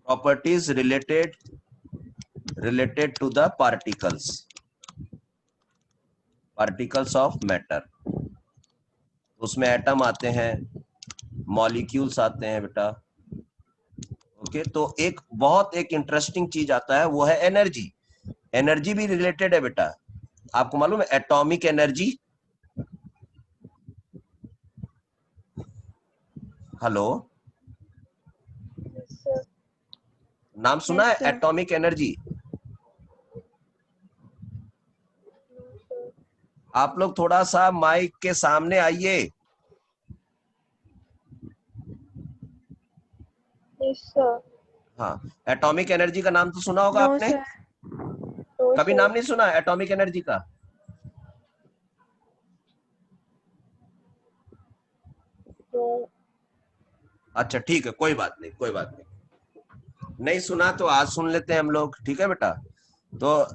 Properties related to the particles of matter. उसमें atom आते हैं, मॉलिक्यूल्स आते हैं बेटा। ओके, तो एक इंटरेस्टिंग चीज आता है, वो है एनर्जी। एनर्जी भी रिलेटेड है बेटा। आपको मालूम है एटॉमिक एनर्जी? हेलो, नाम सुना है एटॉमिक एनर्जी? आप लोग थोड़ा सा माइक के सामने आइए। हाँ, एटॉमिक एनर्जी का नाम तो सुना होगा आपने? कभी नाम नहीं सुना एटॉमिक एनर्जी का? अच्छा ठीक है, कोई बात नहीं, कोई बात नहीं सुना तो आज सुन लेते हैं हम लोग, ठीक है बेटा। तो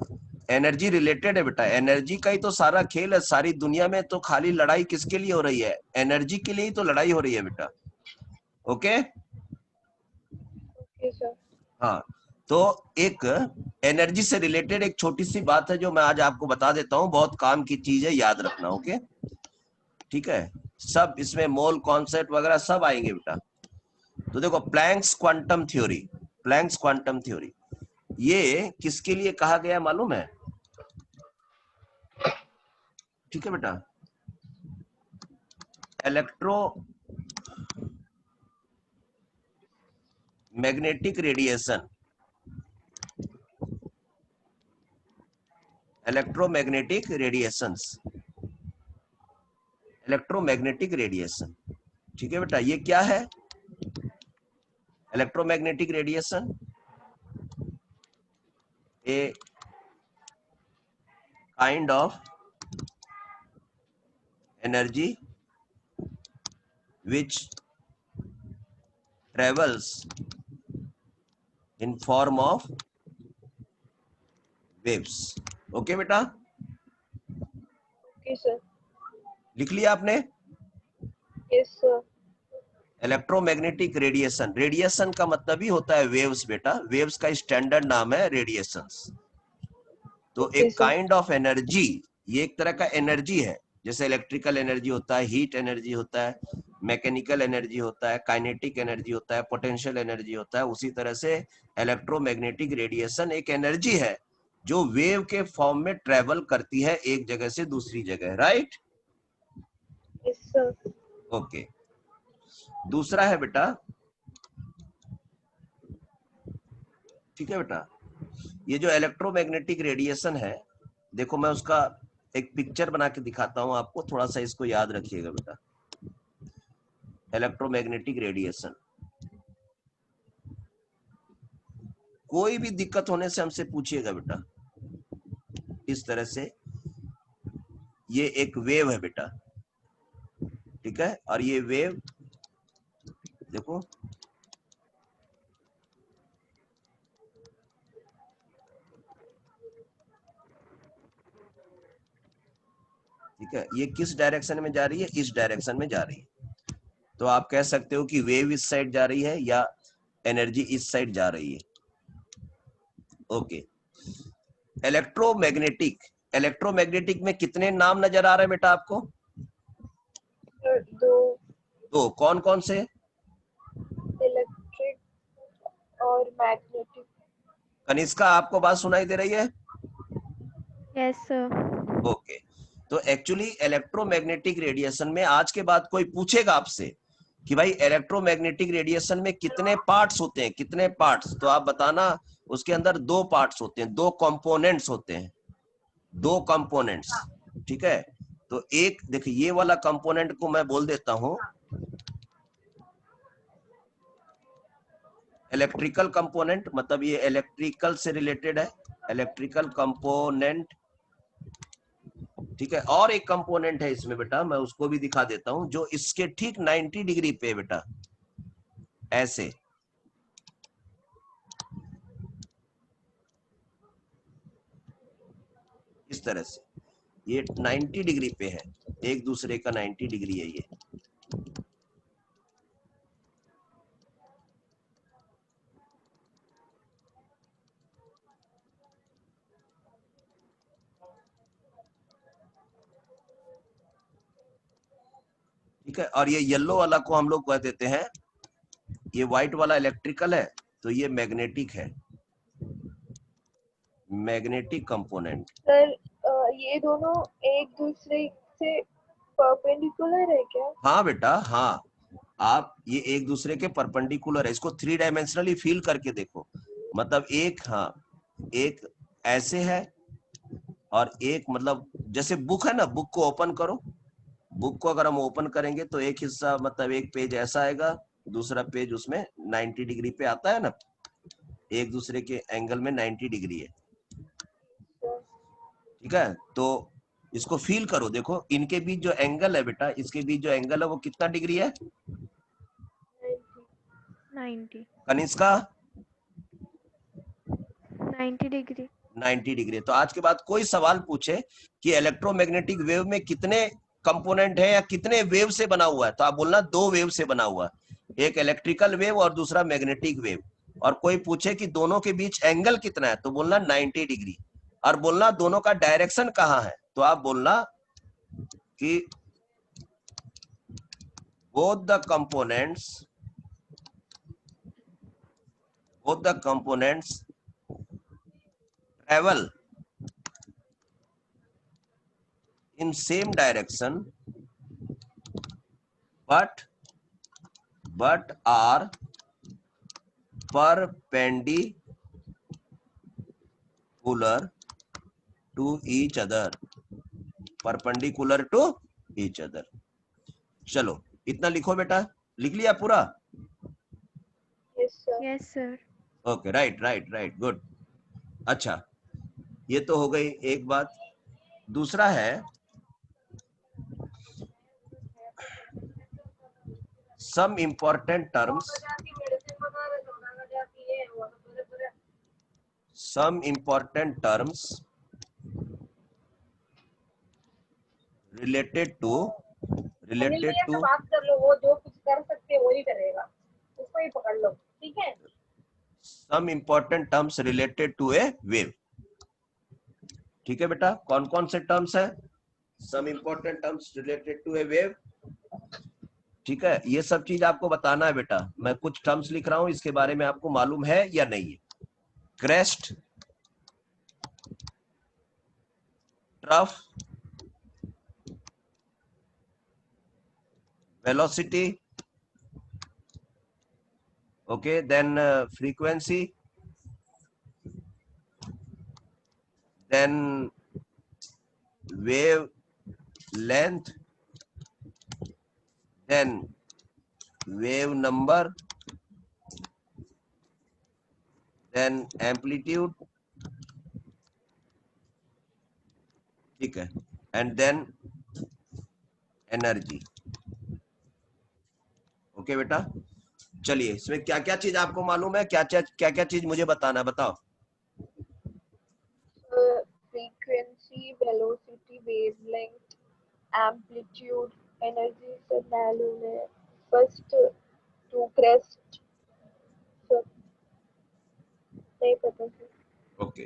एनर्जी रिलेटेड है बेटा, एनर्जी का ही तो सारा खेल है। सारी दुनिया में तो खाली लड़ाई किसके लिए हो रही है? एनर्जी के लिए ही तो लड़ाई हो रही है बेटा। ओके, हाँ, तो एक एनर्जी से रिलेटेड एक छोटी सी बात है जो मैं आज आपको बता देता हूँ, बहुत काम की चीज है, याद रखना। ओके, ठीक है, सब इसमें मोल कॉन्सेप्ट वगैरह सब आएंगे बेटा। तो देखो, Planck's quantum theory, Planck's quantum theory ये किसके लिए कहा गया मालूम है? ठीक है बेटा, electro magnetic radiation, electromagnetic radiations, electromagnetic radiation. ठीक है बेटा, ये क्या है electromagnetic radiation? A kind of energy which travels in form of waves। Okay बेटा, लिख लिया आपने? इलेक्ट्रोमैग्नेटिक रेडिएशन, रेडिएशन का मतलब ही होता है वेव्स बेटा, वेव्स का स्टैंडर्ड नाम है रेडिएशंस। तो एक काइंड ऑफ एनर्जी, ये एक तरह का एनर्जी है, जैसे इलेक्ट्रिकल एनर्जी होता है, हीट एनर्जी होता है, मैकेनिकल एनर्जी होता है, काइनेटिक एनर्जी होता है, पोटेंशियल एनर्जी होता है। उसी तरह से इलेक्ट्रोमैग्नेटिक रेडिएशन एक एनर्जी है जो वेव के फॉर्म में ट्रेवल करती है एक जगह से दूसरी जगह। राइट? ओके, दूसरा है बेटा, ठीक है बेटा, ये जो इलेक्ट्रोमैग्नेटिक रेडिएशन है, देखो मैं उसका एक पिक्चर बना के दिखाता हूं आपको, थोड़ा सा इसको याद रखिएगा बेटा। इलेक्ट्रोमैग्नेटिक रेडिएशन, कोई भी दिक्कत होने से हमसे पूछिएगा बेटा। इस तरह से ये एक वेव है बेटा, ठीक है, और ये वेव देखो, ठीक है, ये किस डायरेक्शन में जा रही है? इस डायरेक्शन में जा रही है। तो आप कह सकते हो कि वेव इस साइड जा रही है या एनर्जी इस साइड जा रही है। ओके, इलेक्ट्रोमैग्नेटिक, इलेक्ट्रोमैग्नेटिक में कितने नाम नजर आ रहे हैं बेटा आपको? दो, कौन कौन से? इलेक्ट्रिक और मैग्नेटिक। कनिष्का, आपको बात सुनाई दे रही है? Yes sir. ओके, तो एक्चुअली इलेक्ट्रोमैग्नेटिक रेडिएशन में आज के बाद कोई पूछेगा आपसे कि भाई इलेक्ट्रोमैग्नेटिक रेडिएशन में कितने पार्ट्स होते हैं, कितने पार्ट्स, तो आप बताना उसके अंदर दो पार्ट्स होते हैं, दो कंपोनेंट्स होते हैं, दो कंपोनेंट्स। ठीक है, तो एक देखिए, ये वाला कंपोनेंट को मैं बोल देता हूं इलेक्ट्रिकल कंपोनेंट, मतलब ये इलेक्ट्रिकल से रिलेटेड है, इलेक्ट्रिकल कंपोनेंट। ठीक है, और एक कंपोनेंट है इसमें बेटा, मैं उसको भी दिखा देता हूं, जो इसके ठीक 90 डिग्री पे बेटा, ऐसे इस तरह से, ये 90 डिग्री पे है, एक दूसरे का 90 डिग्री है ये। ठीक है। और ये येलो वाला को हम लोग कह देते हैं, ये व्हाइट वाला इलेक्ट्रिकल है तो ये मैग्नेटिक है, मैग्नेटिक कंपोनेंट। सर ये दोनों एक दूसरे से परपेंडिकुलर है क्या? हाँ बेटा हाँ, आप ये एक दूसरे के परपेंडिकुलर है, इसको 3 डायमेंशनली फील करके देखो। मतलब एक, हाँ एक ऐसे है और एक, मतलब जैसे बुक है ना, बुक को ओपन करो, बुक को अगर हम ओपन करेंगे तो एक हिस्सा, मतलब एक पेज ऐसा आएगा, दूसरा पेज उसमें 90 डिग्री पे आता है ना, एक दूसरे के एंगल में 90 डिग्री है। ठीक है, तो इसको फील करो, देखो इनके बीच जो एंगल है बेटा, इसके बीच जो एंगल है वो कितना डिग्री है 90 कनिष्का? 90 डिग्री। 90 डिग्री। तो आज के बाद कोई सवाल पूछे कि इलेक्ट्रोमैग्नेटिक वेव में कितने कंपोनेंट है या कितने वेव से बना हुआ है, तो आप बोलना 2 वेव से बना हुआ है, एक इलेक्ट्रिकल वेव और दूसरा मैग्नेटिक वेव। और कोई पूछे कि दोनों के बीच एंगल कितना है, तो बोलना 90 डिग्री। और बोलना दोनों का डायरेक्शन कहाँ है, तो आप बोलना कि both the components travel in same direction but are perpendicular to each other, perpendicular to each other. चलो इतना लिखो बेटा, लिख लिया पूरा? Yes sir. Okay, right right right, good. अच्छा, ये तो हो गई एक बात। दूसरा है some important terms related to बात कर लो, वो जो कुछ कर सकते हैं वही करेगा, उसको ही पकड़ लो, ठीक है। some important terms related to a wave। ठीक है बेटा, कौन कौन से टर्म्स है? some important terms related to a wave। ठीक है, ये सब चीज आपको बताना है बेटा। मैं कुछ टर्म्स लिख रहा हूं, इसके बारे में आपको मालूम है या नहीं है? Crest, trough, velocity, okay, then frequency, then wave length, then wave number, then amplitude, ठीक है, and then energy। ओके बेटा, चलिए इसमें क्या क्या चीज आपको मालूम है, क्या क्या चीज मुझे बताना है, बताओ। Frequency, velocity, wavelength, amplitude, energy sir मालूम है। फर्स्ट टू क्रेस्ट सर नहीं पता सर। ओके,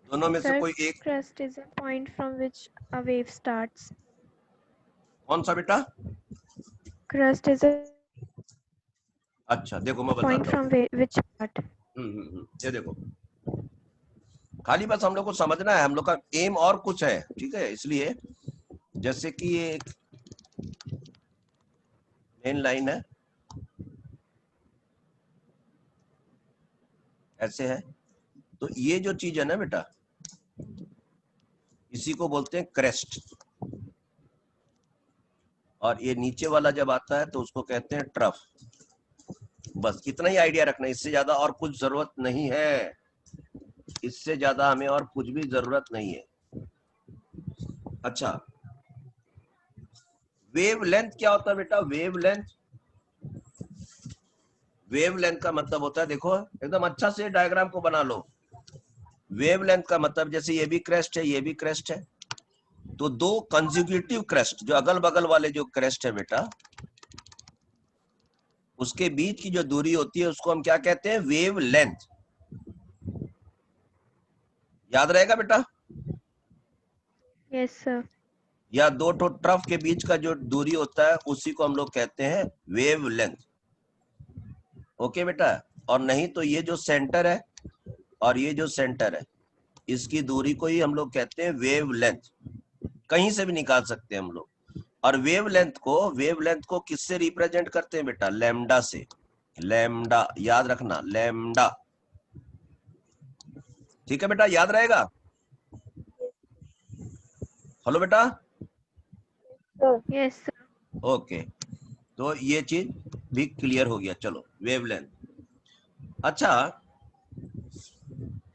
दोनों में से कोई एक। Crest is a point from which a wave starts. कौन सा बेटा? Crest is a अच्छा देखो मैं point बताता from हूँ। which part. ये देखो, खाली बस हम लोग को समझना है, हम लोग का एम और कुछ है, ठीक है। इसलिए जैसे कि ये एक मेन लाइन है, ऐसे है, तो ये जो चीज है ना बेटा, इसी को बोलते हैं क्रेस्ट। और ये नीचे वाला जब आता है तो उसको कहते हैं ट्रफ। बस इतना ही आइडिया रखना, इससे ज्यादा और कुछ जरूरत नहीं है, इससे ज्यादा हमें और कुछ भी जरूरत नहीं है। अच्छा, वेव लेंथ क्या होता है बेटा? वेव लेंथ, वेव लेंथ का मतलब होता है, देखो एकदम अच्छा से डायग्राम को बना लो। वेव लेंथ का मतलब, जैसे ये भी क्रेस्ट है, ये भी क्रेस्ट है, तो दो कंसेक्यूटिव क्रेस्ट, जो अगल बगल वाले जो क्रेस्ट है बेटा, उसके बीच की जो दूरी होती है उसको हम क्या कहते हैं? Wave length. याद रहेगा बेटा? Yes sir. या दो ठो ट्रफ के बीच का जो दूरी होता है उसी को हम लोग कहते हैं वेव लेंथ। ओके बेटा, और नहीं तो ये जो सेंटर है और ये जो सेंटर है इसकी दूरी को ही हम लोग कहते हैं वेव लेंथ। कहीं से भी निकाल सकते हैं हम लोग। और वेव लेंथ को किससे रिप्रेजेंट करते हैं बेटा? लैम्डा से। लैम्डा याद रखना, लैम्डा। ठीक है बेटा, याद रहेगा। हेलो बेटा। Yes sir. ओके, तो ये चीज भी क्लियर हो गया। चलो, वेवलेंथ। अच्छा,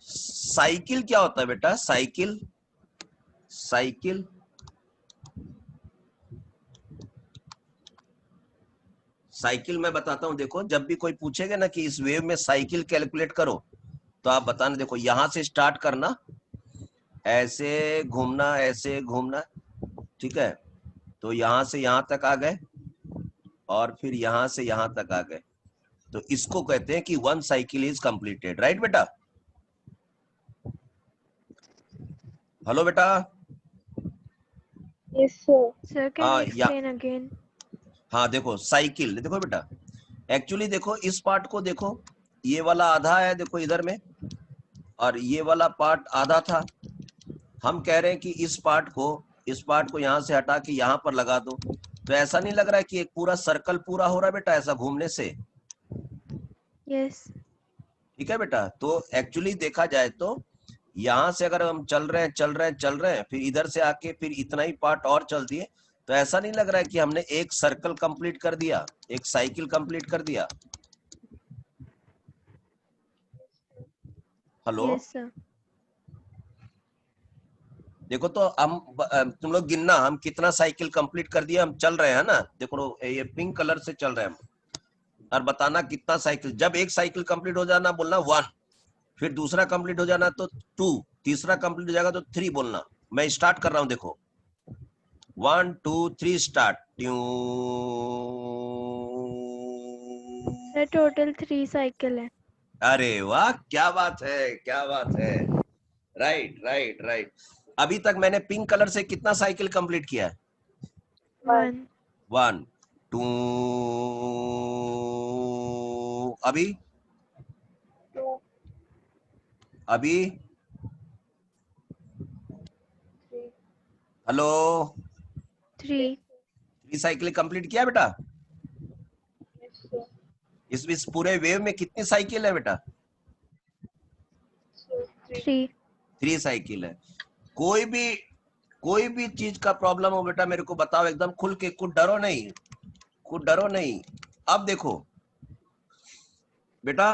साइकिल क्या होता है बेटा? साइकिल, साइकिल साइकिल मैं बताता हूं। देखो, जब भी कोई पूछेगा ना कि इस वेव में साइकिल कैलकुलेट करो, तो आप बताना। देखो, यहां से स्टार्ट करना, ऐसे घूमना, ऐसे घूमना, ठीक है। तो यहां से यहां तक आ गए और फिर यहां से यहां तक आ गए, तो इसको कहते हैं कि one cycle is completed. Right बेटा? हेलो बेटा। Yes sir. Sir can you या एक्सप्लेन अगेन? हाँ, देखो साइकिल, देखो बेटा, एक्चुअली देखो इस पार्ट को देखो, ये वाला आधा है देखो इधर में, और ये वाला पार्ट आधा था। हम कह रहे हैं कि इस पार्ट को यहां से हटा के यहां पर लगा दो, तो ऐसा नहीं लग रहा है कि एक पूरा सर्कल पूरा हो रहा है बेटा ऐसा घूमने से? यस। ठीक है बेटा। तो एक्चुअली देखा जाए तो यहां से अगर हम चल रहे हैं, फिर इधर से आके फिर इतना ही पार्ट और चल दिए, तो ऐसा नहीं लग रहा है कि हमने एक सर्कल कंप्लीट कर दिया, एक साइकिल कंप्लीट कर दिया। हेलो। Yes sir. देखो तो हम तुम लोग गिनना, हम कितना साइकिल कंप्लीट कर दिया। हम चल रहे हैं ना, देखो ये पिंक कलर से चल रहे हैं हम, और बताना कितना साइकिल। जब एक साइकिल कंप्लीट हो जाना बोलना 1, फिर दूसरा कंप्लीट हो जाना तो 2, तीसरा कंप्लीट हो जाएगा तो 3 बोलना। मैं स्टार्ट कर रहा हूं, देखो 1 2 3 स्टार्ट। सर टोटल 3 साइकिल है। अरे वाह, क्या बात है, क्या बात है। Right right right. अभी तक मैंने पिंक कलर से कितना साइकिल कंप्लीट किया है? 1 1 2। अभी 2 अभी 3 हेलो, 3। 3 साइकिल कंप्लीट किया बेटा? Yes sir. इस पूरे वेव में कितनी साइकिल है बेटा? 3। 3 साइकिल है। कोई भी चीज का प्रॉब्लम हो बेटा मेरे को बताओ एकदम खुल के, कुछ डरो नहीं, कुछ डरो नहीं। अब देखो बेटा,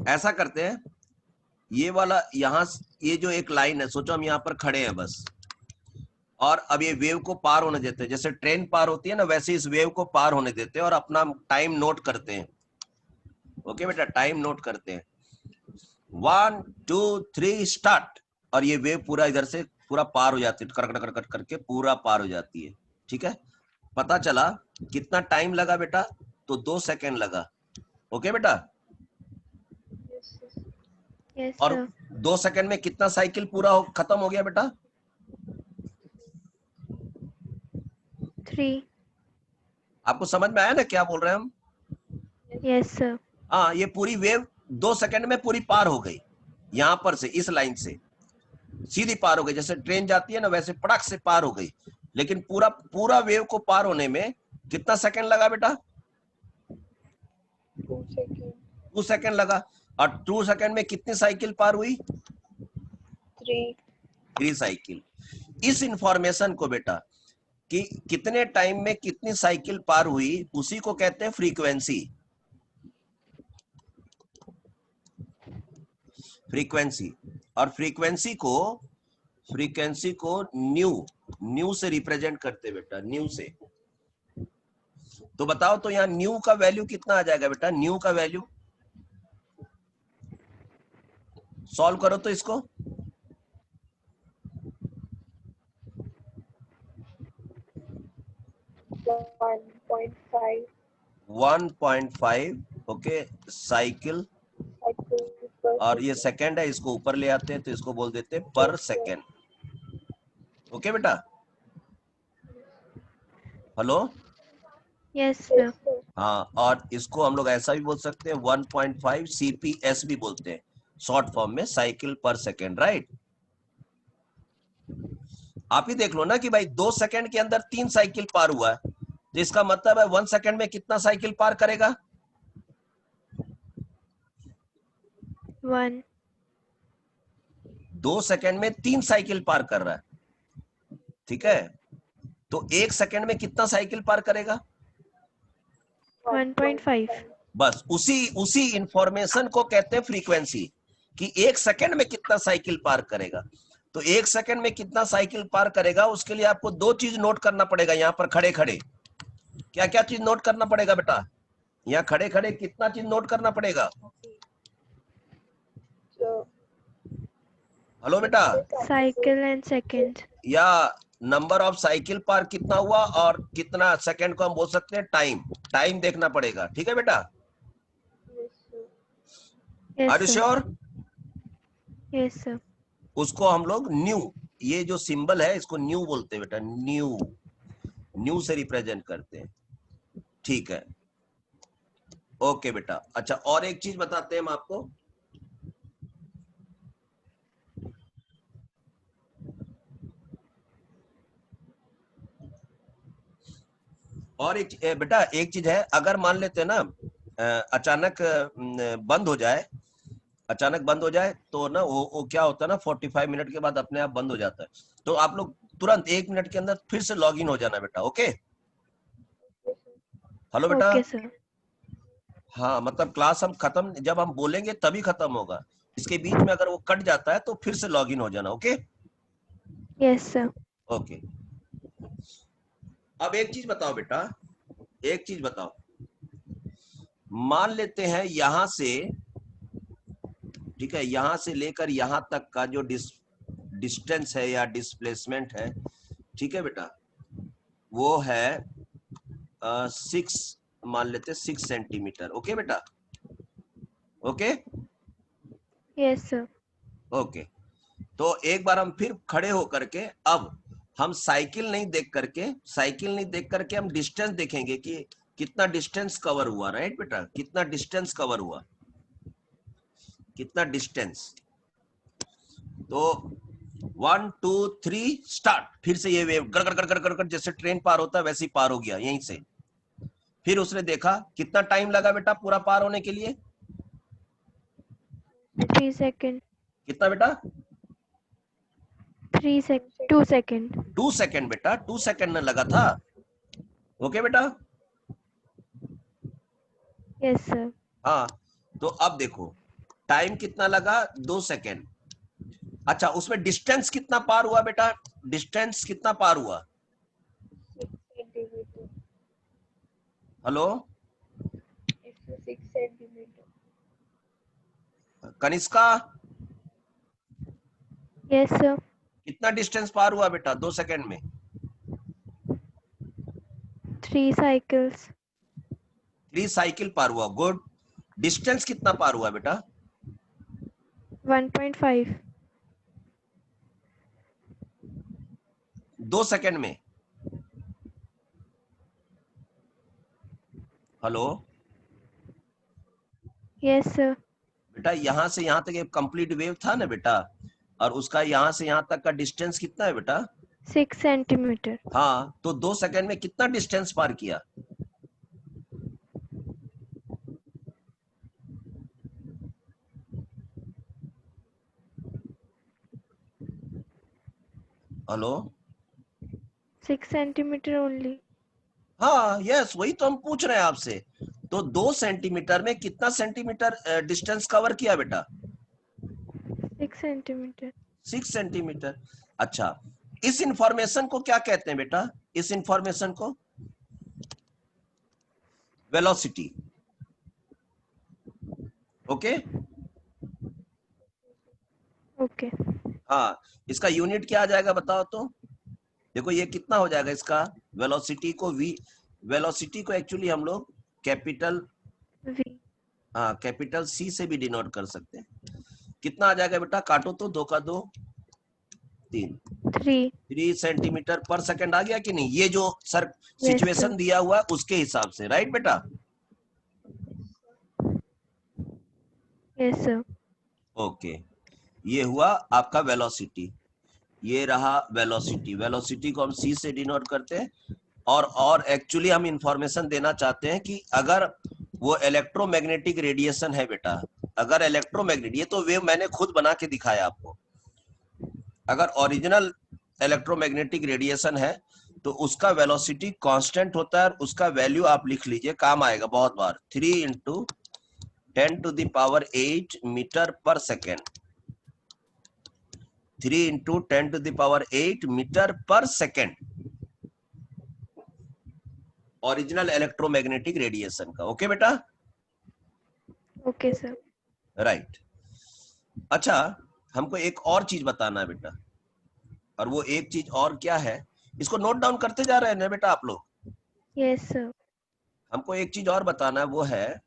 ऐसा करते हैं, ये वाला यहाँ, ये जो एक लाइन है, सोचो हम यहाँ पर खड़े हैं बस, और अब ये वेव को पार होने देते हैं। जैसे ट्रेन पार होती है ना, वैसे इस वेव को पार होने देते हैं और अपना टाइम नोट करते हैं। ओके बेटा, टाइम नोट करते हैं। 1 2 3 स्टार्ट। और ये वेव पूरा इधर से पूरा पार हो जाती है, कर करके पूरा पार हो जाती है। ठीक है, पता चला कितना टाइम लगा बेटा? तो 2 सेकेंड लगा। ओके बेटा? यस और सर। 2 सेकेंड में कितना साइकिल पूरा खत्म हो गया बेटा? 3। आपको समझ में आया ना क्या बोल रहे हैं हम? Yes sir. हाँ, ये पूरी वेव 2 सेकेंड में पूरी पार हो गई। यहां पर से इस लाइन से सीधी पार हो गई, जैसे ट्रेन जाती है ना वैसे पड़क से पार हो गई। लेकिन पूरा पूरा वेव को पार होने में कितना सेकंड लगा बेटा? 2 सेकंड। 2 सेकंड लगा। और 2 सेकंड में कितनी साइकिल पार हुई? 3 साइकिल। इस इंफॉर्मेशन को बेटा कि कितने टाइम में कितनी साइकिल पार हुई, उसी को कहते हैं फ्रीक्वेंसी। फ्रीक्वेंसी। और फ्रीक्वेंसी को न्यू से रिप्रेजेंट करते बेटा, न्यू से। तो बताओ तो यहाँ न्यू का वैल्यू कितना आ जाएगा बेटा? न्यू का वैल्यू सॉल्व करो तो इसको। 1.5 1.5। Okay, cycle. और ये सेकंड है, इसको ऊपर ले आते हैं तो इसको बोल देते हैं पर सेकंड। ओके बेटा? Hello, Yes, sir. हाँ, और इसको हम लोग ऐसा भी बोल सकते हैं 1.5 CPS भी बोलते हैं, शॉर्ट फॉर्म में साइकिल पर सेकेंड, राइट। आप ही देख लो ना कि भाई 2 सेकंड के अंदर 3 साइकिल पार हुआ है, तो इसका मतलब है 1 सेकंड में कितना साइकिल पार करेगा? 1. 2 सेकंड में 3 साइकिल पार कर रहा है, ठीक है, तो 1 सेकंड में कितना साइकिल पार करेगा? 1.5. बस उसी इंफॉर्मेशन को कहते हैं फ्रीक्वेंसी, कि 1 सेकंड में कितना साइकिल पार करेगा। तो 1 सेकंड में कितना साइकिल पार करेगा, उसके लिए आपको 2 चीज नोट करना पड़ेगा। यहां पर खड़े खड़े क्या क्या चीज नोट करना पड़ेगा बेटा? यहाँ खड़े खड़े कितना चीज नोट करना पड़ेगा? हेलो बेटा, Cycle and seconds. या नंबर ऑफ साइकिल पार कितना हुआ और कितना सेकंड को हम बोल सकते हैं टाइम, टाइम देखना पड़ेगा, ठीक है बेटा। Yes, are you sir. Sure? Yes, sir. उसको हम लोग न्यू, ये जो सिंबल है इसको न्यू बोलते हैं बेटा, न्यू, न्यू से रिप्रेजेंट करते हैं, ठीक है। ओके बेटा, अच्छा और एक चीज बताते हैं हम आपको, और एक बेटा एक चीज है, अगर मान लेते हैं ना अचानक बंद हो जाए, अचानक बंद हो जाए तो ना वो क्या होता है ना, 45 मिनट के बाद अपने आप बंद हो जाता है, तो आप लोग तुरंत 1 मिनट के अंदर फिर से लॉग इन हो जाना बेटा, ओके। हेलो बेटा, Okay, sir. हाँ मतलब क्लास हम खत्म, जब हम बोलेंगे तभी खत्म होगा, इसके बीच में अगर वो कट जाता है तो फिर से लॉग इन हो जाना, ओके। Yes, sir. ओके, अब एक चीज बताओ बेटा, एक चीज बताओ, मान लेते हैं यहां से, ठीक है, यहां से लेकर यहां तक का जो डिस्टेंस है या डिस्प्लेसमेंट है, ठीक है बेटा, वो है 6, मान लेते 6 सेंटीमीटर, ओके बेटा, ओके Yes, sir. ओके। तो एक बार हम फिर खड़े होकर के, अब हम साइकिल नहीं देख करके, साइकिल नहीं देख करके हम डिस्टेंस देखेंगे कि कितना डिस्टेंस कवर हुआ, राइट बेटा, कितना डिस्टेंस कवर हुआ, कितना डिस्टेंस। तो 1 2 3 स्टार्ट, फिर से ये वेव गड़ गड़ गड़ गड़ गड़ जैसे ट्रेन पार होता है वैसे ही पार हो गया यहीं से। फिर उसने देखा कितना टाइम लगा बेटा पूरा पार होने के लिए, 3 seconds. कितना बेटा? 2 seconds. 2 सेकंड बेटा, 2 सेकंड में लगा था, ओके बेटा। Yes, sir. हाँ, तो अब देखो टाइम कितना लगा, 2 सेकंड। अच्छा उसमें डिस्टेंस कितना पार हुआ बेटा, डिस्टेंस कितना पार हुआ? 6 centimetre. Hello 6 centimetre. Kanishka, Yes, sir. कितना डिस्टेंस पार हुआ बेटा 2 सेकंड में? 3 cycles. 3 साइकिल पार हुआ, गुड। डिस्टेंस कितना पार हुआ बेटा? 1.5. 2 सेकंड में। Hello Yes, sir. बेटा यहां से यहां तक एक कंप्लीट वेव था ना बेटा, और उसका यहां से यहां तक का डिस्टेंस कितना है बेटा? 6 centimeter. हाँ, तो 2 सेकंड में कितना डिस्टेंस पार किया? Hello 6 centimeter only. हाँ यस, वही तो हम पूछ रहे हैं आपसे। तो 2 सेंटीमीटर में कितना सेंटीमीटर डिस्टेंस कवर किया बेटा? 6 centimeter. 6 सेंटीमीटर। अच्छा इस इंफॉर्मेशन को क्या कहते हैं बेटा? इस इंफॉर्मेशन को वेलोसिटी, ओके। Okay. हाँ, इसका यूनिट क्या आ जाएगा बताओ तो? देखो ये कितना हो जाएगा इसका वेलोसिटी को, वी वेलोसिटी को एक्चुअली हम लोग कैपिटल, V. हाँ कैपिटल सी से भी डिनोट कर सकते हैं। कितना आ जाएगा बेटा? काटो तो, 2 का 2 3, 3 सेंटीमीटर पर सेकंड आ गया कि नहीं? ये जो सर Yes, सिचुएशन sir. दिया हुआ है उसके हिसाब से, राइट बेटा? Yes, sir. ओके, ये हुआ आपका वेलोसिटी, ये रहा वेलोसिटी। वेलोसिटी को हम सी से डिनोट करते हैं। और एक्चुअली हम इंफॉर्मेशन देना चाहते हैं कि अगर वो इलेक्ट्रोमैग्नेटिक रेडिएशन है बेटा, अगर इलेक्ट्रोमैग्नेट, ये तो वेव मैंने खुद बना के दिखाया आपको, अगर ओरिजिनल इलेक्ट्रोमैग्नेटिक रेडिएशन है तो उसका वेलोसिटी कांस्टेंट होता है, और उसका वैल्यू आप लिख लीजिए, काम आएगा बहुत बार, 3 × 10⁸ मीटर पर सेकेंड। 3 × 10⁸ मीटर पर सेकेंड ओरिजिनल इलेक्ट्रोमैग्नेटिक रेडिएशन का। ओके बेटा? Okay, sir. राइट। अच्छा, हमको एक और चीज बताना है बेटा, और वो एक चीज और क्या है, इसको नोट डाउन करते जा रहे हैं ना बेटा आप लोग? Yes, sir. हमको एक चीज और बताना है, वो है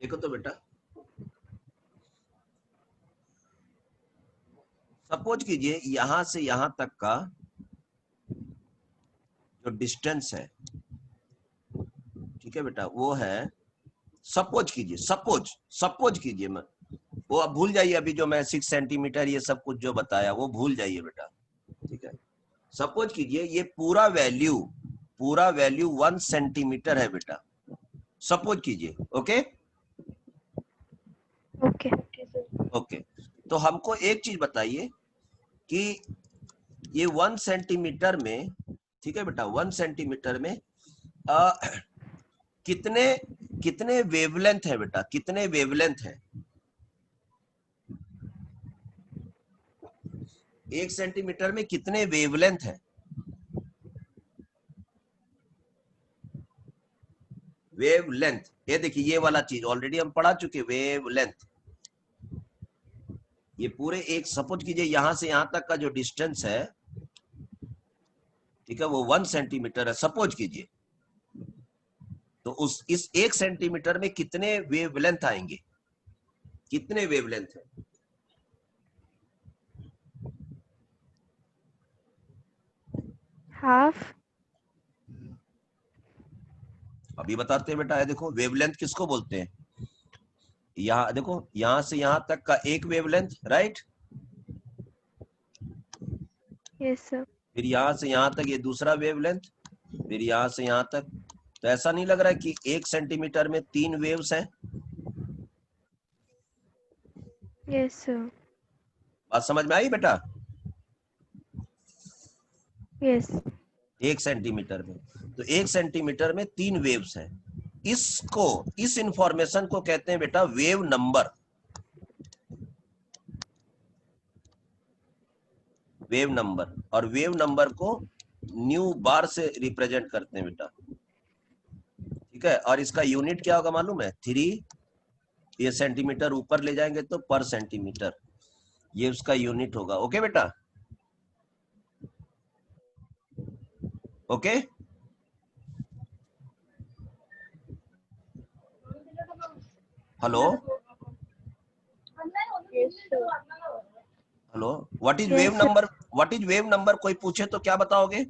देखो तो बेटा, सपोज कीजिए यहां से यहां तक का जो डिस्टेंस है, ठीक है बेटा, वो है, सपोज कीजिए, सपोज कीजिए, मैं वो अब भूल जाइए, अभी जो मैं 6 सेंटीमीटर ये सब कुछ जो बताया वो भूल जाइए बेटा, ठीक है? सपोज कीजिए ये पूरा वैल्यू 1 सेंटीमीटर है बेटा, सपोज कीजिए। Okay Okay. Okay, sir. Okay, तो हमको एक चीज बताइए कि ये 1 सेंटीमीटर में, ठीक है बेटा, 1 सेंटीमीटर में कितने वेवलेंथ है बेटा, कितने वेवलेंथ है? 1 सेंटीमीटर में कितने वेवलेंथ है? वेवलेंथ, ये देखिए, ये वाला चीज ऑलरेडी हम पढ़ा चुके, वेवलेंथ। ये पूरे एक, सपोज कीजिए यहां से यहां तक का जो डिस्टेंस है, ठीक है, वो 1 सेंटीमीटर है, सपोज कीजिए। तो इस 1 सेंटीमीटर में कितने वेवलेंथ आएंगे, कितने वेवलेंथ है? Half. अभी बताते हैं बेटा, देखो वेवलेंथ किसको बोलते हैं। यहाँ देखो, यहां से यहां तक का एक वेवलेंथ, राइट? Yes, sir. फिर यहां से यहां तक ये दूसरा वेवलेंथ, फिर यहां से यहां तक। तो ऐसा नहीं लग रहा है कि 1 सेंटीमीटर में 3 वेव्स हैं? Yes, sir. बात समझ में आई बेटा? Yes. 1 सेंटीमीटर में, तो 1 सेंटीमीटर में 3 वेव्स हैं। इस इंफॉर्मेशन को कहते हैं बेटा वेव नंबर। वेव नंबर, और वेव नंबर को न्यू बार से रिप्रेजेंट करते हैं बेटा, ठीक है? और इसका यूनिट क्या होगा मालूम है? 3, ये सेंटीमीटर ऊपर ले जाएंगे तो पर सेंटीमीटर, ये उसका यूनिट होगा। ओके बेटा? Okay? Hello Yes, sir. Hello, what is Yes, wave sir. Number? What is wave number कोई पूछे तो क्या बताओगे?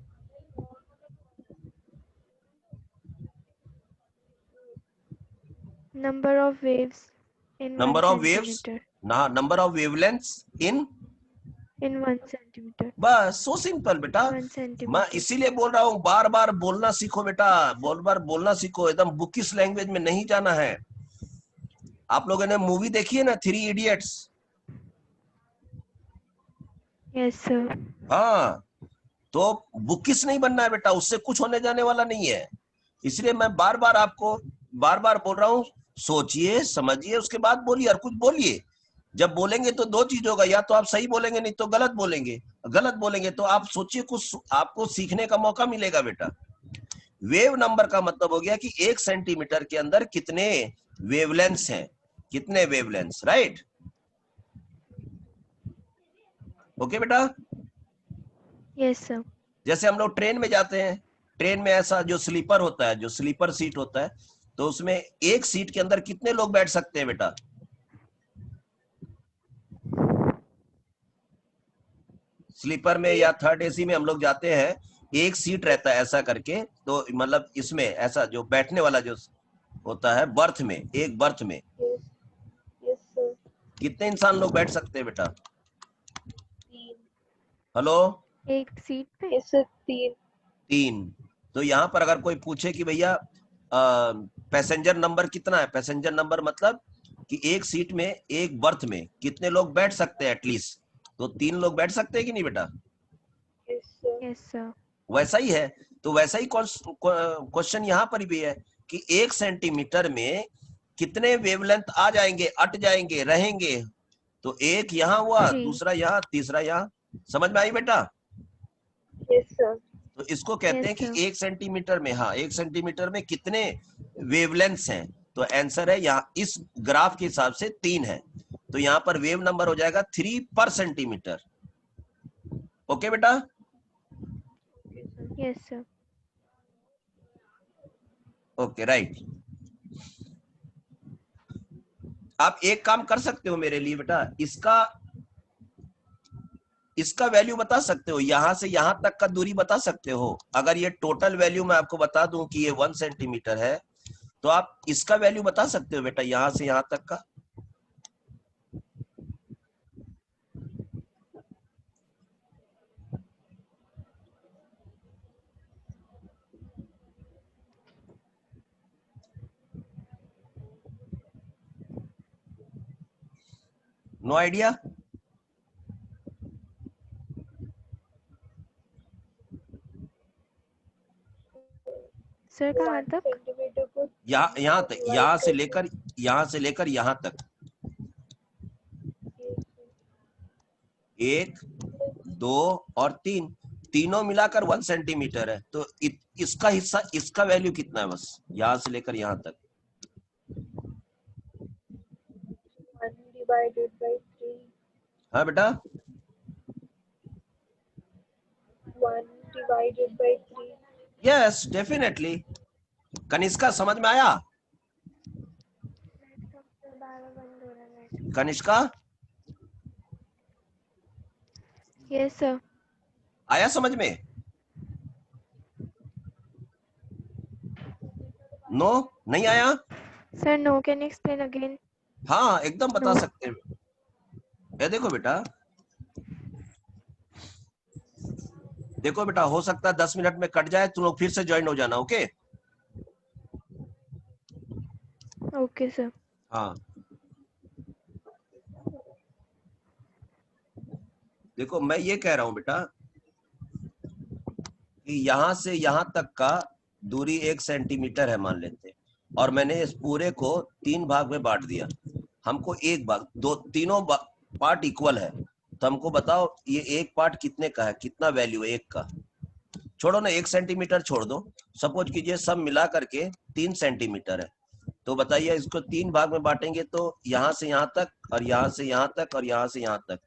Number of waves in number 1 of waves centimeter. ना, number of wavelengths in, In 1 centimeter. बस so simple बेटा। 1 मैं centimeter. इसीलिए बोल रहा हूँ, बार बार बोलना सीखो बेटा, बार बार बोलना सीखो, एकदम बुकिश लैंग्वेज में नहीं जाना है। आप लोगों ने मूवी देखी है ना, 3 इडियट्स? Yes, sir. हाँ, तो बुकिश नहीं बनना है बेटा, उससे कुछ होने जाने वाला नहीं है। इसलिए मैं बार बार आपको बार बार बोल रहा हूँ, सोचिए समझिए उसके बाद बोलिए, और कुछ बोलिए। जब बोलेंगे तो 2 चीज होगा, या तो आप सही बोलेंगे, नहीं तो गलत बोलेंगे। गलत बोलेंगे तो आप सोचिए, कुछ आपको सीखने का मौका मिलेगा बेटा। वेव नंबर का मतलब हो गया कि 1 सेंटीमीटर के अंदर कितने वेवलेंथ्स हैं, कितने वेवलेंथ्स, राइट? ओके बेटा? Yes, sir. जैसे हम लोग ट्रेन में जाते हैं, ट्रेन में ऐसा जो स्लीपर होता है, जो स्लीपर सीट होता है, तो उसमें एक सीट के अंदर कितने लोग बैठ सकते हैं बेटा? स्लीपर में या थर्ड एसी में हम लोग जाते हैं, एक सीट रहता है ऐसा करके, तो मतलब इसमें ऐसा जो बैठने वाला जो होता है बर्थ में, एक बर्थ में Yes. Yes, sir. कितने इंसान लोग बैठ सकते हैं बेटा? 3. हेलो, एक सीट पे? Yes, sir. 3. 3। तो यहाँ पर अगर कोई पूछे कि भैया पैसेंजर नंबर कितना है, पैसेंजर नंबर मतलब कि एक सीट में, एक बर्थ में कितने लोग बैठ सकते हैं एटलीस्ट, तो 3 लोग बैठ सकते हैं कि नहीं बेटा? Yes, sir. Yes sir. वैसा ही है। तो वैसा ही क्वेश्चन यहाँ पर भी है कि 1 सेंटीमीटर में कितने वेवलेंथ आ जाएंगे, अट जाएंगे, रहेंगे। तो एक यहाँ हुआ, 3। दूसरा यहाँ, तीसरा यहाँ। समझ में आई बेटा? Yes, sir. तो इसको कहते हैं यस कि सर। 1 सेंटीमीटर में, हाँ 1 सेंटीमीटर में कितने वेवलेंथ्स हैं। तो आंसर है यहाँ इस ग्राफ के हिसाब से 3 है। तो यहाँ पर वेव नंबर हो जाएगा 3 पर सेंटीमीटर। ओके बेटा? Yes sir. Okay right. आप एक काम कर सकते हो मेरे लिए बेटा, इसका वैल्यू बता सकते हो, यहां से यहां तक का दूरी बता सकते हो। अगर ये टोटल वैल्यू मैं आपको बता दूं कि ये 1 सेंटीमीटर है, तो आप इसका वैल्यू बता सकते हो बेटा, यहां से यहां तक का। No idea? सर कहाँ 1 तक? सेंटीमीटर को यहाँ तक, divide यहाँ से लेकर यहाँ तक, करके 1 2 और 3, तीनों मिलाकर 1 सेंटीमीटर है। तो इसका हिस्सा, इसका वैल्यू कितना है, बस यहां से लेकर यहां तक? 1 divided by 3. हाँ बेटा? 1 divided by 3. Yes definitely. Kanishka समझ में आया? Kanishka yes sir. आया समझ में? नो, नहीं आया? Sir no, can explain again? हाँ एकदम बता No. सकते हैं। ये देखो बेटा, देखो बेटा, हो सकता है 10 मिनट में कट जाए, तुम लोग फिर से ज्वाइन हो जाना। ओके? Okay sir. हाँ देखो, मैं ये कह रहा हूं बेटा कि यहां से यहां तक का दूरी 1 सेंटीमीटर है मान लेते हैं, और मैंने इस पूरे को 3 भाग में बांट दिया। हमको एक भाग, दो, तीनों पार्ट इक्वल है, तो हमको बताओ ये एक पार्ट कितने का है, कितना वैल्यू है एक का। छोड़ो ना, 1 सेंटीमीटर छोड़ दो, सपोज कीजिए सब मिला करके 3 सेंटीमीटर है। तो बताइए इसको 3 भाग में बांटेंगे तो यहाँ से यहाँ तक, और यहाँ से यहाँ तक, और यहाँ से यहाँ तक,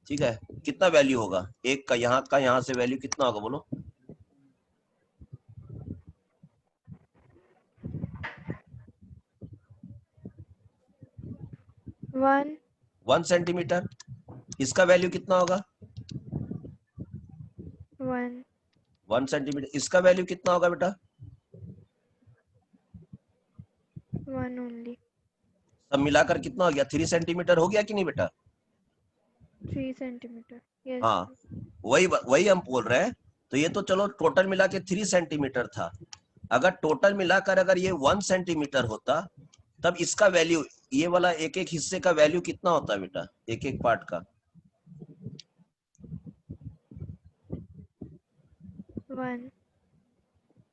ठीक है? कितना वैल्यू होगा एक का, यहाँ से वैल्यू कितना होगा बोलो? 1 सेंटीमीटर। इसका वैल्यू कितना होगा? 1 1 सेंटीमीटर। इसका वैल्यू कितना होगा बेटा? 1 ओनली। सब मिलाकर कितना हो गया? 3 सेंटीमीटर हो गया कि नहीं बेटा? 3 सेंटीमीटर। यस। हाँ वही हम बोल रहे हैं। तो ये तो चलो टोटल मिला के 3 सेंटीमीटर था। अगर टोटल मिलाकर अगर ये 1 सेंटीमीटर होता, तब इसका वैल्यू, ये वाला एक एक हिस्से का वैल्यू कितना होता है बेटा, एक एक पार्ट का?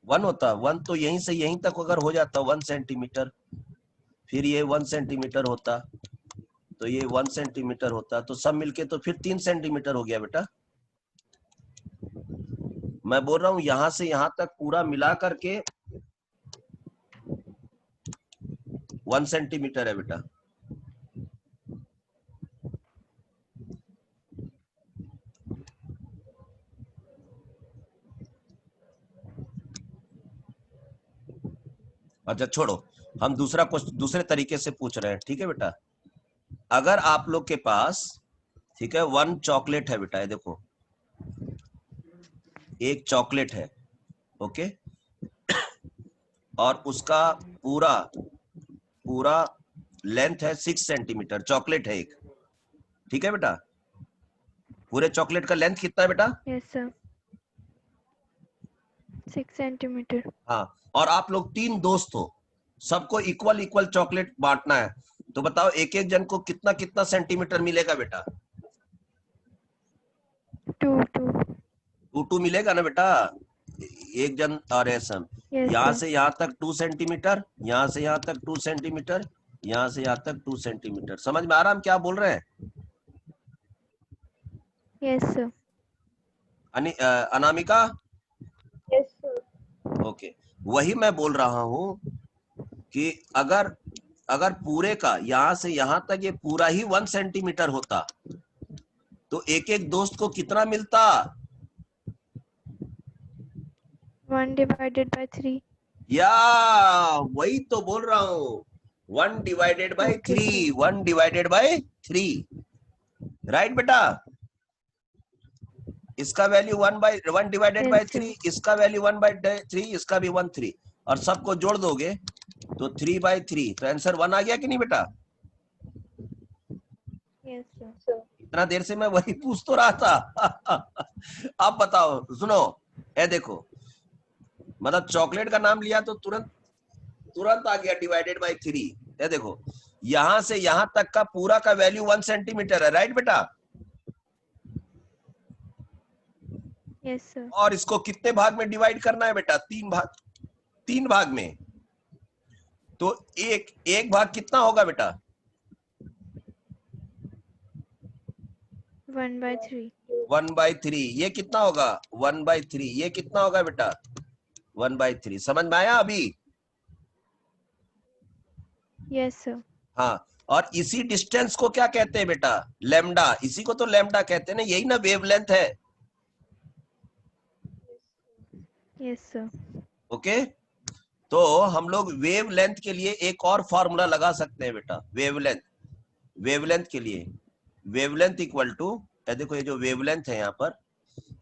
1 होता। 1 तो यहीं से यहीं तक अगर हो जाता 1 सेंटीमीटर, फिर ये 1 सेंटीमीटर होता, तो ये 1 सेंटीमीटर होता, तो सब मिलके तो फिर 3 सेंटीमीटर हो गया बेटा। मैं बोल रहा हूं यहां से यहां तक पूरा मिला करके 1 सेंटीमीटर है बेटा। अच्छा छोड़ो, हम दूसरा क्वेश्चन दूसरे तरीके से पूछ रहे हैं, ठीक है बेटा। अगर आप लोग के पास, ठीक है, 1 चॉकलेट है बेटा, ये देखो, एक चॉकलेट है, ओके, और उसका पूरा पूरा लेंथ है 6 सेंटीमीटर, चॉकलेट है एक, ठीक है बेटा। पूरे चॉकलेट का लेंथ कितना है बेटा? Yes, sir. 6 centimeter. हाँ, और आप लोग 3 दोस्त हो, सबको इक्वल इक्वल चॉकलेट बांटना है, तो बताओ एक एक जन को कितना कितना सेंटीमीटर मिलेगा बेटा? 2 मिलेगा ना बेटा, एक जन और ऐसा। Yes, यहाँ sir. से यहाँ तक 2 सेंटीमीटर, यहाँ से यहाँ तक 2 सेंटीमीटर, यहाँ से यहाँ तक 2 सेंटीमीटर। समझ में आ रहा हम क्या बोल रहे हैं? Yes, sir. Anamika, Yes, sir. Okay, वही मैं बोल रहा हूं कि अगर अगर पूरे का यहाँ से यहाँ तक ये पूरा ही 1 सेंटीमीटर होता तो एक एक दोस्त को कितना मिलता? 1 divided by 3. या वही तो बोल रहा हूं, 1 divided by Okay, 3, sir. 1 divided by 3, right बेटा। इसका value 1 divided Yes, by sir. 3, इसका वैल्यू 1/3, इसका भी 1/3, और सबको जोड़ दोगे तो 3/3, तो आंसर 1 आ गया कि नहीं बेटा? Yes, sir. Sir. इतना देर से मैं वही पूछ तो रहा था। अब बताओ, सुनो, ये देखो, मतलब चॉकलेट का नाम लिया तो तुरंत तुरंत आ गया डिवाइडेड बाई 3। ये देखो, यहां से यहां तक का पूरा का वैल्यू 1 सेंटीमीटर है, राइट बेटा? Yes, sir. और इसको कितने भाग में डिवाइड करना है बेटा? 3 भाग में। तो एक भाग कितना होगा बेटा? 1/3. 1/3। ये कितना होगा? 1/3। ये कितना होगा बेटा? 1/3। समझ में आया अभी? Yes, sir. हाँ, और इसी डिस्टेंस को क्या कहते हैं बेटा? लैम्डा। इसी को तो लैम्डा कहते हैं ना, यही ना वेवलेंथ है। Yes, sir. ओके, तो हम लोग वेवलेंथ के लिए एक और फॉर्मूला लगा सकते हैं बेटा। वेवलेंथ के लिए वेवलेंथ इक्वल टू, देखो ये जो वेवलेंथ है यहाँ पर,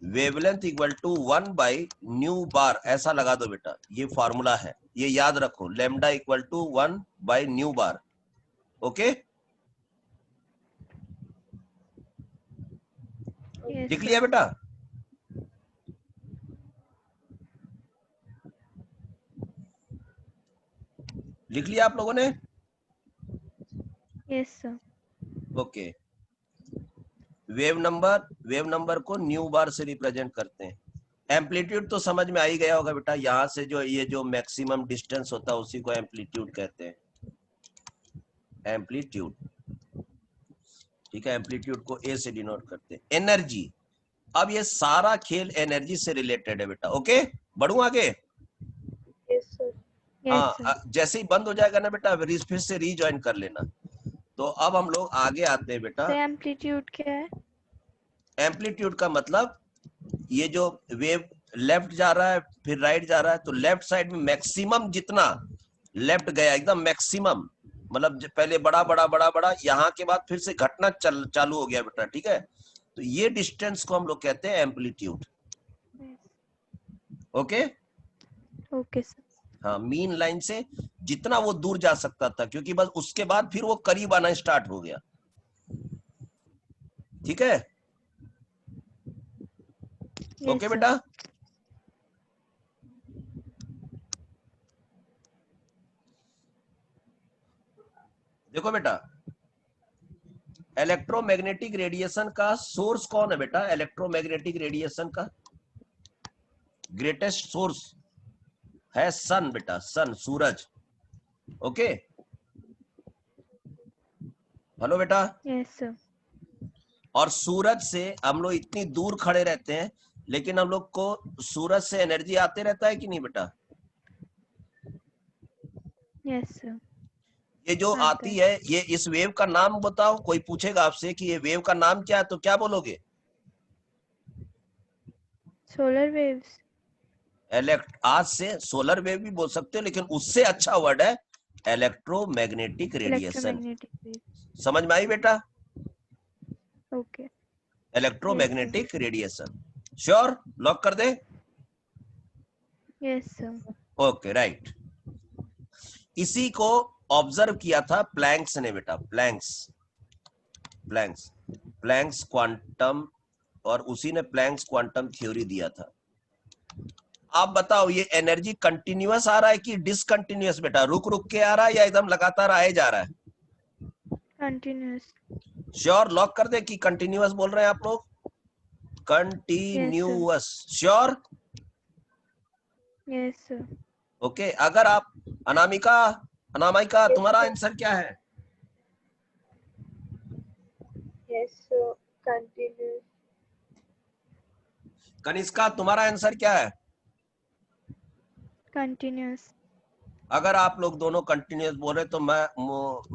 वेवलेंथ इक्वल टू 1/न्यू बार, ऐसा लगा दो बेटा। ये फॉर्मूला है, ये याद रखो, लैम्डा इक्वल टू 1/न्यू बार। ओके, Yes, लिख sir. लिया बेटा? लिख लिया आप लोगों ने? Yes, sir. Okay, wave number को न्यू बार से रिप्रेजेंट करते हैं। एम्पलीट्यूड तो समझ में आ ही गया होगा बेटा, यहां से जो ये जो मैक्सिमम डिस्टेंस होता है उसी को एम्पलीट्यूड कहते हैं, एम्पलीट्यूड। ठीक है, एम्पलीट्यूड को ए से डिनोट करते हैं। एनर्जी, अब ये सारा खेल एनर्जी से रिलेटेड है बेटा। ओके, बढ़ू आगे? Yes, sir. Yes, sir. हाँ, जैसे ही बंद हो जाएगा ना बेटा, फिर से रीजॉइन कर लेना। तो अब हम लोग आगे आते हैं बेटा। Sir, amplitude क्या है? एम्पलीट्यूड का मतलब ये जो वेव लेफ्ट जा रहा है फिर राइट जा रहा है, तो लेफ्ट साइड में मैक्सिमम जितना लेफ्ट गया, एकदम मैक्सिमम, मतलब पहले बड़ा बड़ा बड़ा बड़ा, यहाँ के बाद फिर से घटना चालू हो गया बेटा। ठीक है, तो ये डिस्टेंस को हम लोग कहते हैं एम्पलीट्यूड। Okay, Okay, sir. हाँ, मीन लाइन से जितना वो दूर जा सकता था, क्योंकि बस उसके बाद फिर वो करीब आना स्टार्ट हो गया। ठीक है, Yes, ओके sir. बेटा। देखो बेटा, इलेक्ट्रोमैग्नेटिक रेडिएशन का सोर्स कौन है बेटा? इलेक्ट्रोमैग्नेटिक रेडिएशन का ग्रेटेस्ट सोर्स है सन बेटा, सन, सूरज। ओके, हेलो बेटा। Yes, sir. और सूरज से हम लोग इतनी दूर खड़े रहते हैं, लेकिन हम लोग को सूरज से एनर्जी आते रहता है कि नहीं बेटा? Yes, sir. ये जो आता आती है, ये इस वेव का नाम बताओ। कोई पूछेगा आपसे कि ये वेव का नाम क्या है, तो क्या बोलोगे? Solar waves. आज से सोलर वेव भी बोल सकते हो, लेकिन उससे अच्छा वर्ड है इलेक्ट्रोमैग्नेटिक रेडिएशन। Electromagnetic wave. समझ में आई बेटा? Okay. Electromagnetic radiation. Sure? Lock कर दे? Yes sir. Okay right. इसी को ऑब्जर्व किया था प्लैंक्स ने बेटा, प्लैंक्स क्वांटम, और उसी ने प्लैंक्स क्वांटम थ्योरी दिया था। आप बताओ ये एनर्जी कंटिन्यूअस आ रहा है कि डिसकंटिन्यूअस बेटा? रुक रुक के आ रहा है या एकदम लगातार आए जा रहा है? कंटिन्यूअस। श्योर? लॉक कर दे कि कंटिन्यूअस बोल रहे हैं आप लोग? Continuous. Sure? Yes sir. Okay. अगर आप अनामिका तुम्हारा आंसर क्या है? Yes, continuous. कनिष्का तुम्हारा आंसर क्या है? कंटिन्यूअस। अगर आप लोग दोनों कंटिन्यूअस बोल रहे तो मैं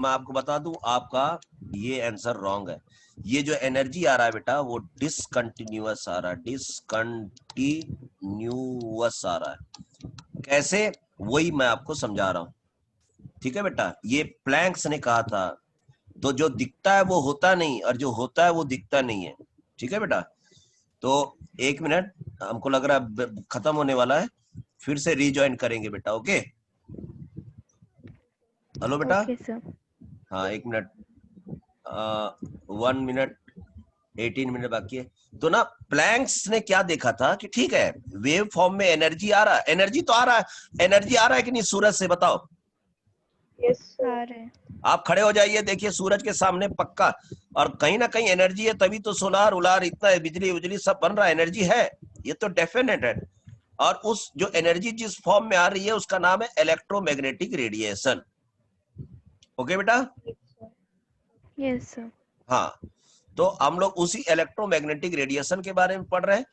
आपको बता दूं, आपका ये आंसर रॉन्ग है। ये जो एनर्जी आ रहा है बेटा वो डिसकंटिन्यूअस आ रहा है, डिसकंटिन्यूअस आ रहा है। कैसे? वही मैं आपको समझा रहा हूं, ठीक है बेटा? ये प्लैंक्स ने कहा था। तो जो दिखता है वो होता नहीं, और जो होता है वो दिखता नहीं है, ठीक है बेटा? तो 1 मिनट, हमको लग रहा है खत्म होने वाला है, फिर से रिज्वाइन करेंगे बेटा। ओके? हेलो बेटा? Okay sir. हाँ 1 मिनट, 1 मिनट 18 मिनट बाकी है। तो ना प्लैंक्स ने क्या देखा था कि ठीक है वेव फॉर्म में एनर्जी आ रहा है, एनर्जी तो आ रहा है, एनर्जी आ रहा है कि नहीं सूरज से? बताओ। Yes, sir. आ रहे हैं। आप खड़े हो जाइए, देखिए सूरज के सामने पक्का, और कहीं ना कहीं एनर्जी है, तभी तो सोलार उलार इतना बिजली उजली सब बन रहा है, एनर्जी है, ये तो डेफिनेट है। और उस जो एनर्जी जिस फॉर्म में आ रही है उसका नाम है इलेक्ट्रोमैग्नेटिक रेडिएशन। ओके बेटा? Yes, sir. Yes sir. हाँ, तो हम लोग उसी इलेक्ट्रोमैग्नेटिक रेडिएशन के बारे में पढ़ रहे हैं।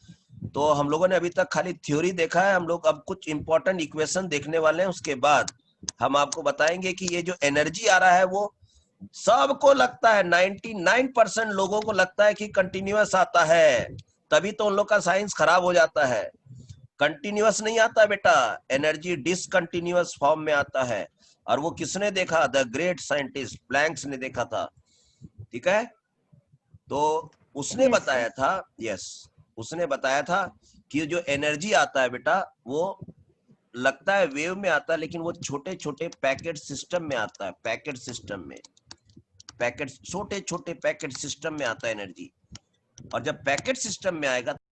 तो हम लोगों ने अभी तक खाली थ्योरी देखा है, हम लोग अब कुछ इंपॉर्टेंट इक्वेशन देखने वाले हैं। उसके बाद हम आपको बताएंगे कि ये जो एनर्जी आ रहा है वो सबको लगता है, 99% लोगों को लगता है कि कंटिन्यूअस आता है, तभी तो उन लोग का साइंस खराब हो जाता है। कंटिन्यूअस नहीं आता बेटा, एनर्जी डिसकंटिन्यूअस फॉर्म में आता है। और वो किसने देखा? द ग्रेट साइंटिस्ट प्लैंक्स ने देखा था, ठीक है? तो उसने Yes, बताया था, उसने बताया था कि जो एनर्जी आता है बेटा वो लगता है वेव में आता है, लेकिन वो छोटे छोटे पैकेट सिस्टम में आता है, पैकेट सिस्टम में, छोटे छोटे पैकेट सिस्टम में आता है एनर्जी। और जब पैकेट सिस्टम में आएगा